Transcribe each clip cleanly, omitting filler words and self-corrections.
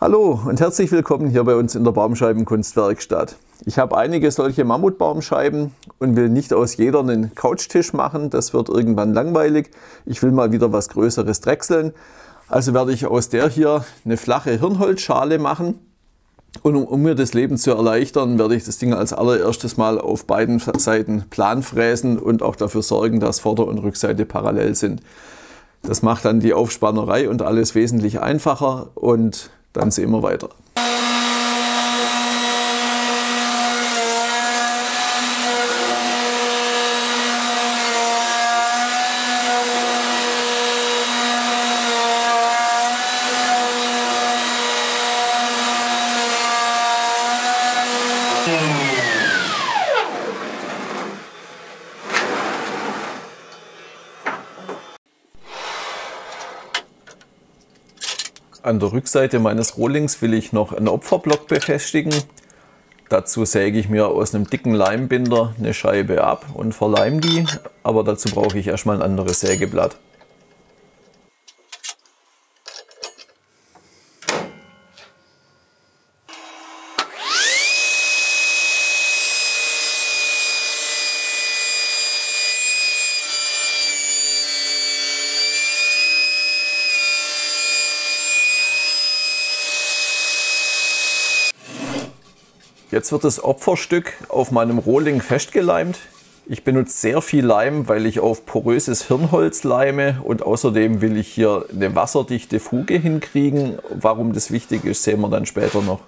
Hallo und herzlich willkommen hier bei uns in der Baumscheibenkunstwerkstatt. Ich habe einige solche Mammutbaumscheiben und will nicht aus jeder einen Couchtisch machen, das wird irgendwann langweilig. Ich will mal wieder was Größeres drechseln. Also werde ich aus der hier eine flache Hirnholzschale machen. Und um mir das Leben zu erleichtern, werde ich das Ding als allererstes mal auf beiden Seiten plan fräsen und auch dafür sorgen, dass Vorder- und Rückseite parallel sind. Das macht dann die Aufspannerei und alles wesentlich einfacher und dann sehen wir weiter. An der Rückseite meines Rohlings will ich noch einen Opferblock befestigen. Dazu säge ich mir aus einem dicken Leimbinder eine Scheibe ab und verleime die, aber dazu brauche ich erstmal ein anderes Sägeblatt. Jetzt wird das Opferstück auf meinem Rohling festgeleimt. Ich benutze sehr viel Leim, weil ich auf poröses Hirnholz leime und außerdem will ich hier eine wasserdichte Fuge hinkriegen. Warum das wichtig ist, sehen wir dann später noch.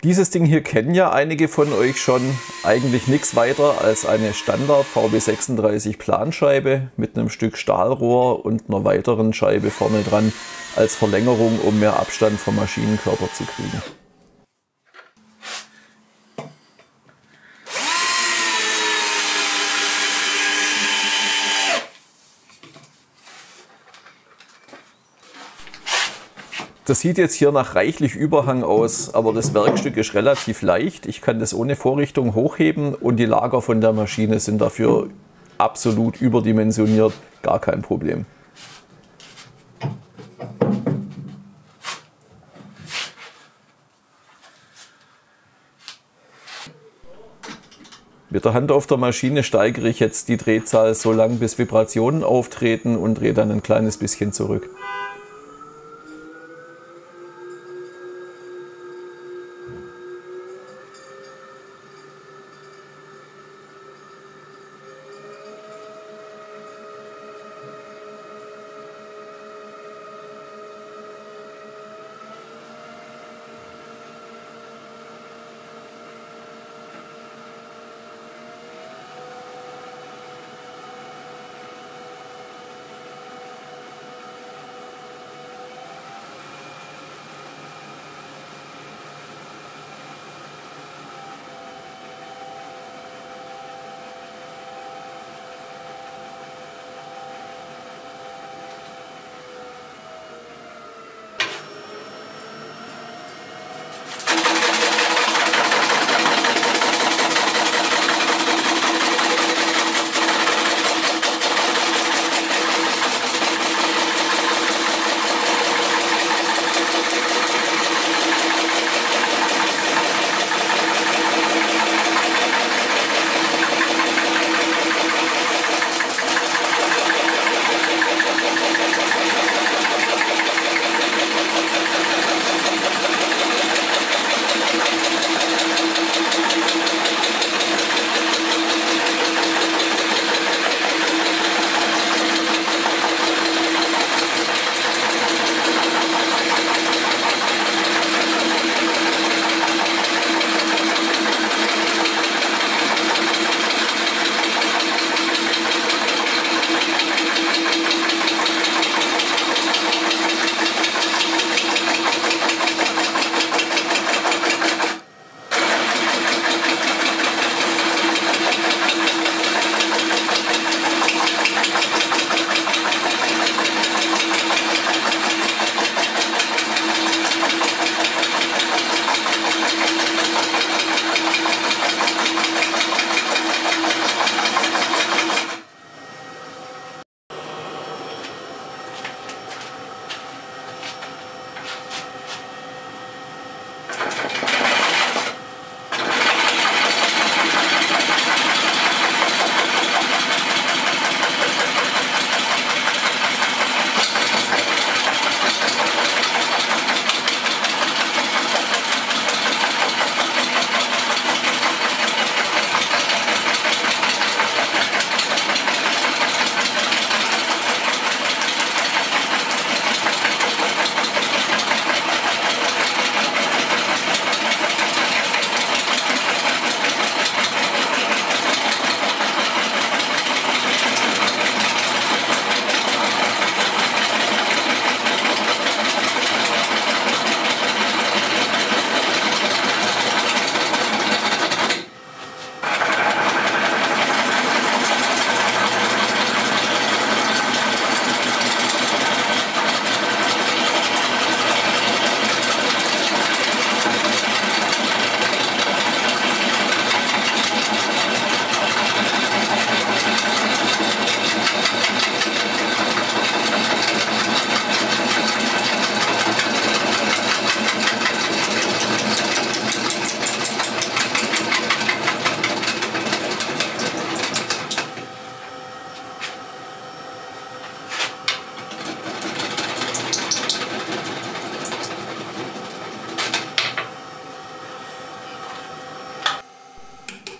Dieses Ding hier kennen ja einige von euch schon. Eigentlich nichts weiter als eine Standard VB36 Planscheibe mit einem Stück Stahlrohr und einer weiteren Scheibe vorne dran als Verlängerung, um mehr Abstand vom Maschinenkörper zu kriegen. Das sieht jetzt hier nach reichlich Überhang aus, aber das Werkstück ist relativ leicht. Ich kann das ohne Vorrichtung hochheben und die Lager von der Maschine sind dafür absolut überdimensioniert, gar kein Problem. Mit der Hand auf der Maschine steigere ich jetzt die Drehzahl so lang, bis Vibrationen auftreten und drehe dann ein kleines bisschen zurück.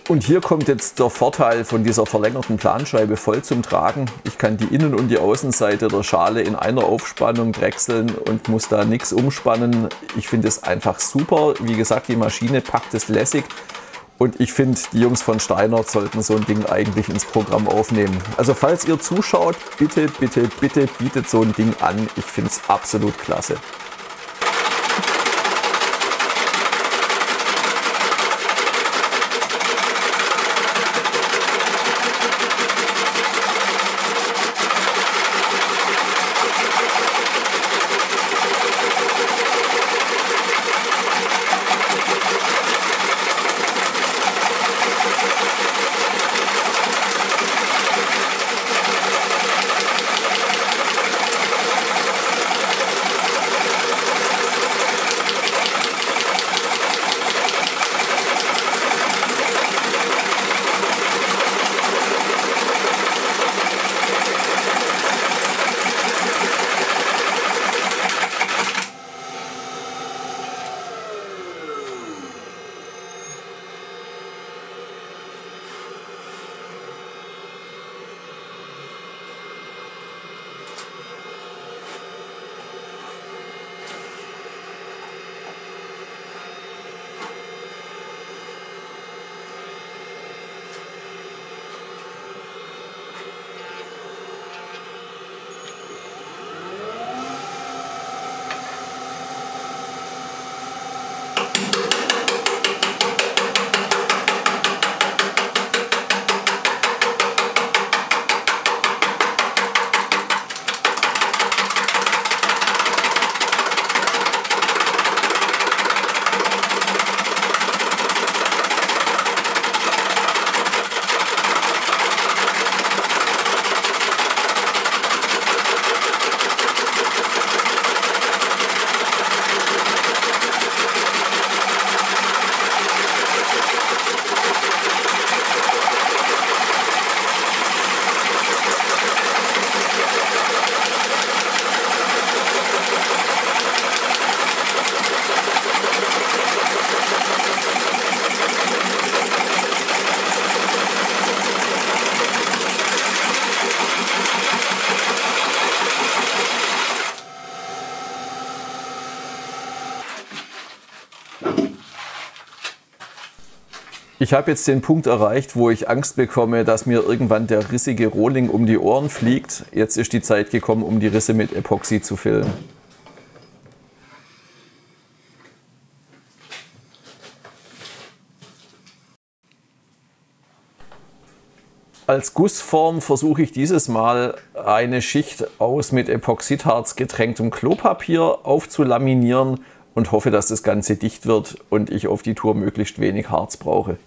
Und hier kommt jetzt der Vorteil von dieser verlängerten Planscheibe voll zum Tragen. Ich kann die Innen- und die Außenseite der Schale in einer Aufspannung drechseln und muss da nichts umspannen. Ich finde es einfach super. Wie gesagt, die Maschine packt es lässig. Und ich finde, die Jungs von Steinert sollten so ein Ding eigentlich ins Programm aufnehmen. Also falls ihr zuschaut, bitte, bitte, bitte bietet so ein Ding an. Ich finde es absolut klasse. Ich habe jetzt den Punkt erreicht, wo ich Angst bekomme, dass mir irgendwann der rissige Rohling um die Ohren fliegt. Jetzt ist die Zeit gekommen, um die Risse mit Epoxy zu füllen. Als Gussform versuche ich dieses Mal eine Schicht aus mit Epoxidharz getränktem Klopapier aufzulaminieren und hoffe, dass das Ganze dicht wird und ich auf die Tour möglichst wenig Harz brauche.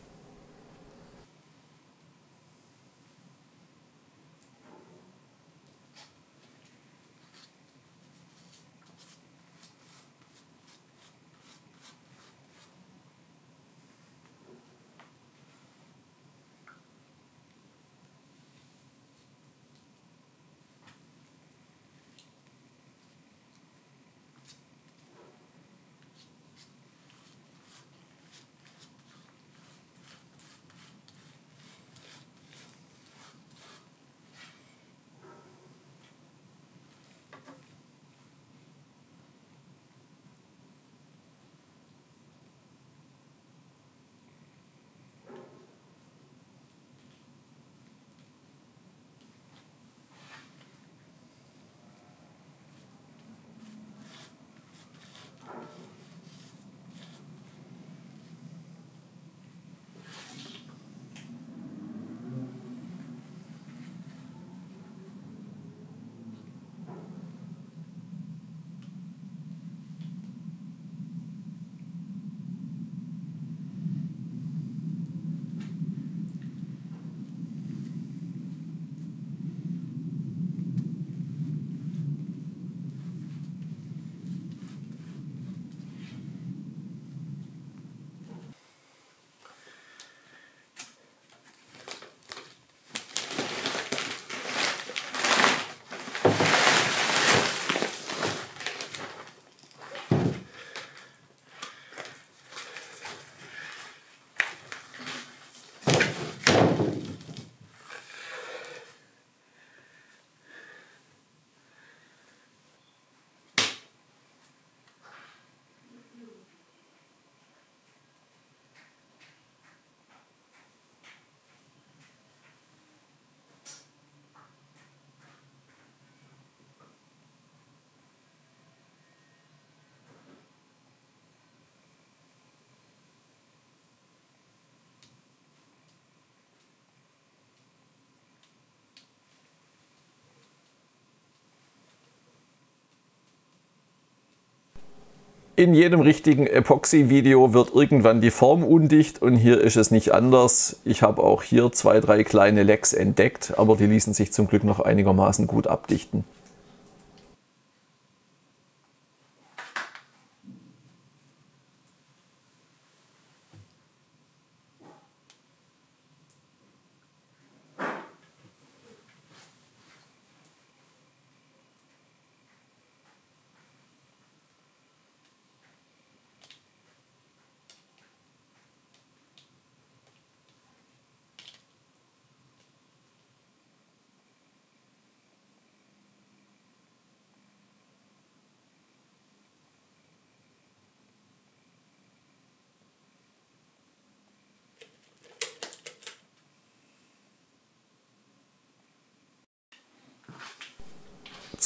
In jedem richtigen Epoxy-Video wird irgendwann die Form undicht und hier ist es nicht anders. Ich habe auch hier 2, 3 kleine Lecks entdeckt, aber die ließen sich zum Glück noch einigermaßen gut abdichten.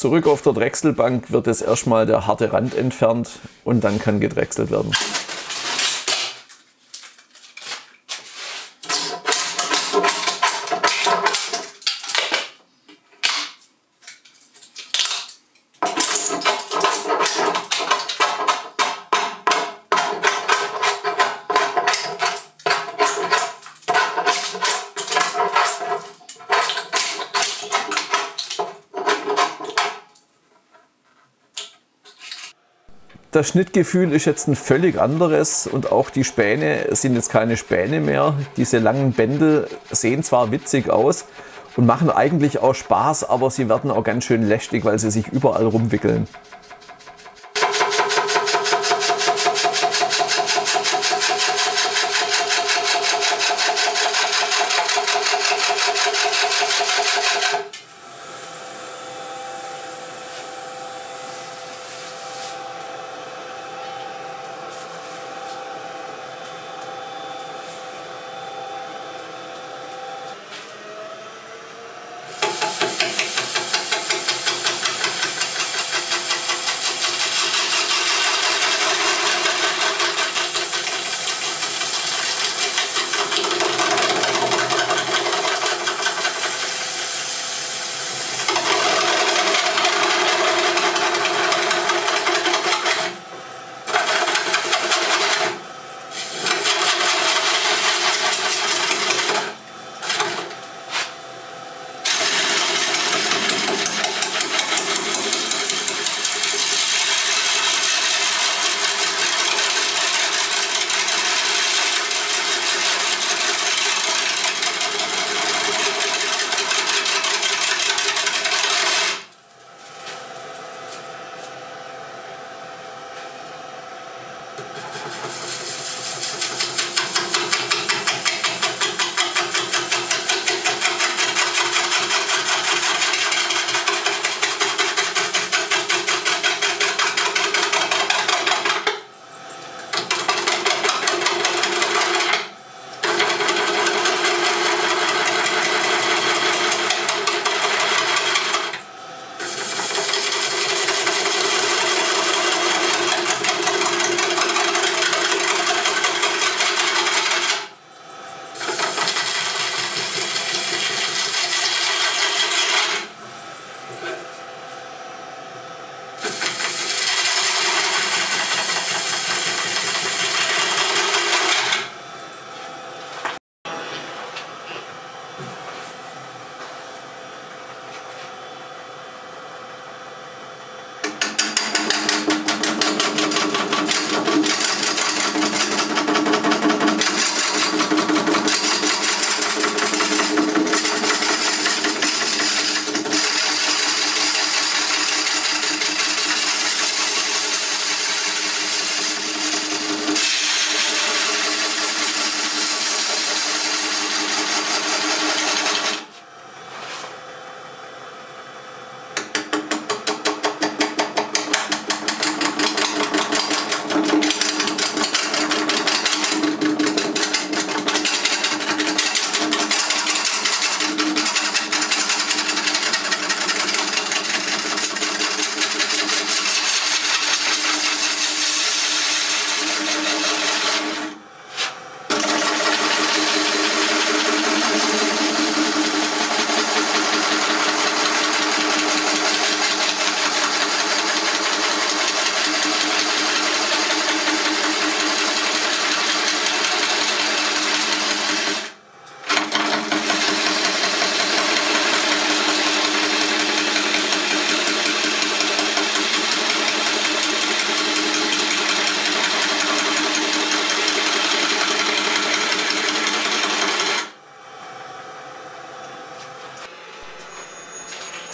Zurück auf der Drechselbank wird jetzt erstmal der harte Rand entfernt und dann kann gedrechselt werden. Das Schnittgefühl ist jetzt ein völlig anderes und auch die Späne sind jetzt keine Späne mehr. Diese langen Bändel sehen zwar witzig aus und machen eigentlich auch Spaß, aber sie werden auch ganz schön lästig, weil sie sich überall rumwickeln.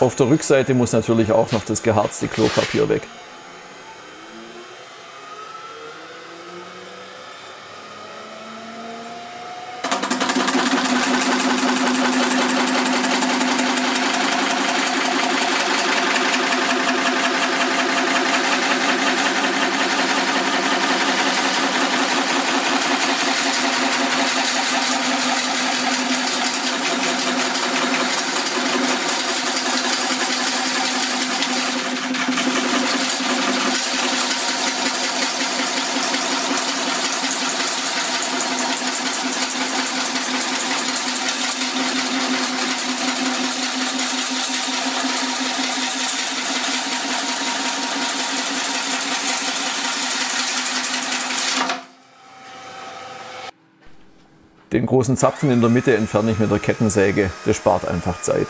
Auf der Rückseite muss natürlich auch noch das geharzte Klopapier weg. Den großen Zapfen in der Mitte entferne ich mit der Kettensäge, das spart einfach Zeit.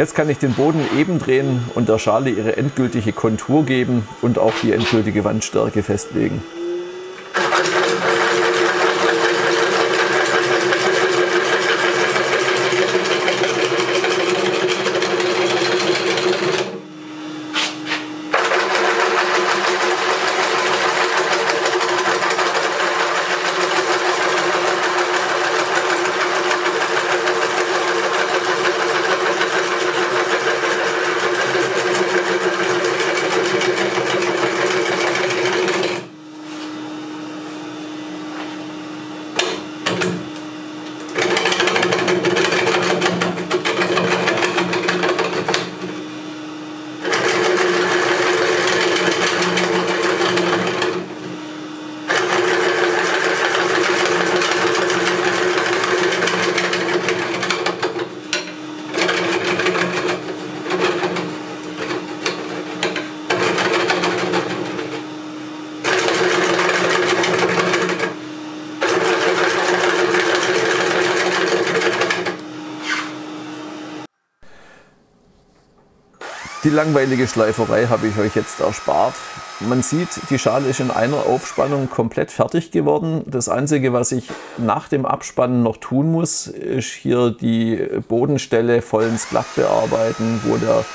Jetzt kann ich den Boden eben drehen und der Schale ihre endgültige Kontur geben und auch die endgültige Wandstärke festlegen. Die langweilige Schleiferei habe ich euch jetzt erspart. Man sieht, die Schale ist in einer Aufspannung komplett fertig geworden. Das Einzige, was ich nach dem Abspannen noch tun muss, ist hier die Bodenstelle vollends glatt bearbeiten, wo der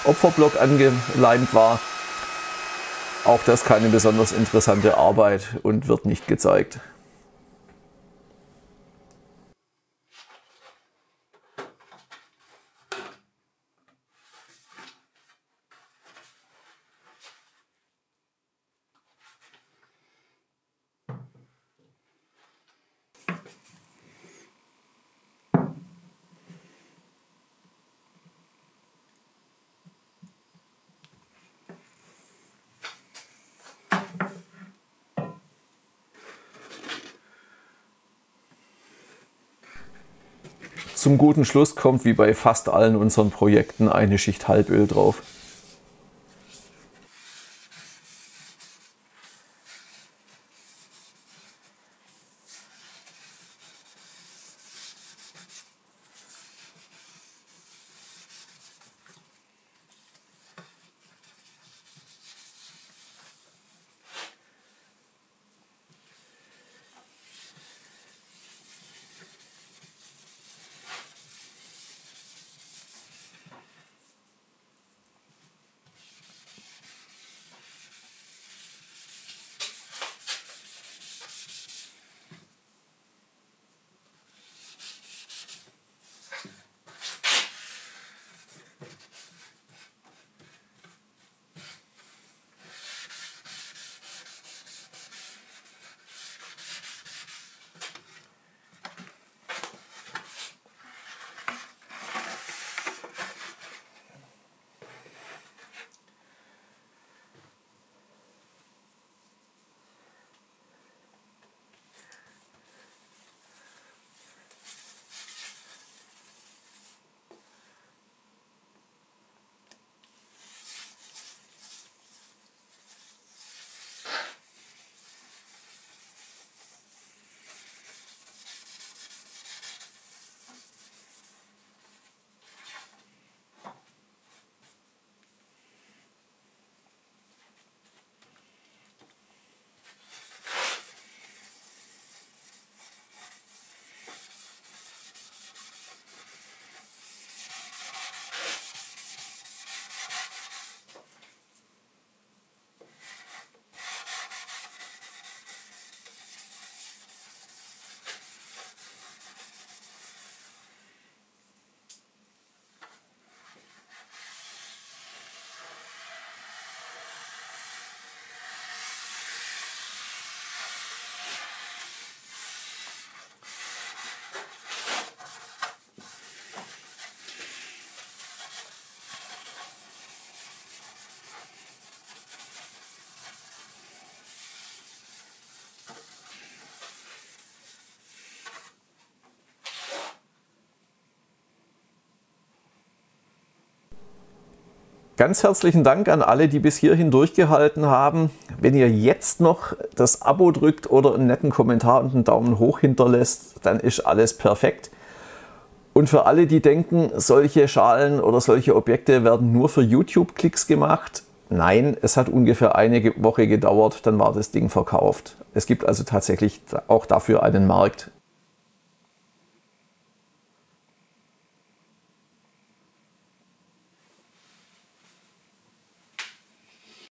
Opferblock angeleimt war. Auch das keine besonders interessante Arbeit und wird nicht gezeigt. Zum guten Schluss kommt wie bei fast allen unseren Projekten eine Schicht Halböl drauf. Ganz herzlichen Dank an alle, die bis hierhin durchgehalten haben. Wenn ihr jetzt noch das Abo drückt oder einen netten Kommentar und einen Daumen hoch hinterlässt, dann ist alles perfekt. Und für alle, die denken, solche Schalen oder solche Objekte werden nur für YouTube-Klicks gemacht, nein, es hat ungefähr eine Woche gedauert, dann war das Ding verkauft. Es gibt also tatsächlich auch dafür einen Markt.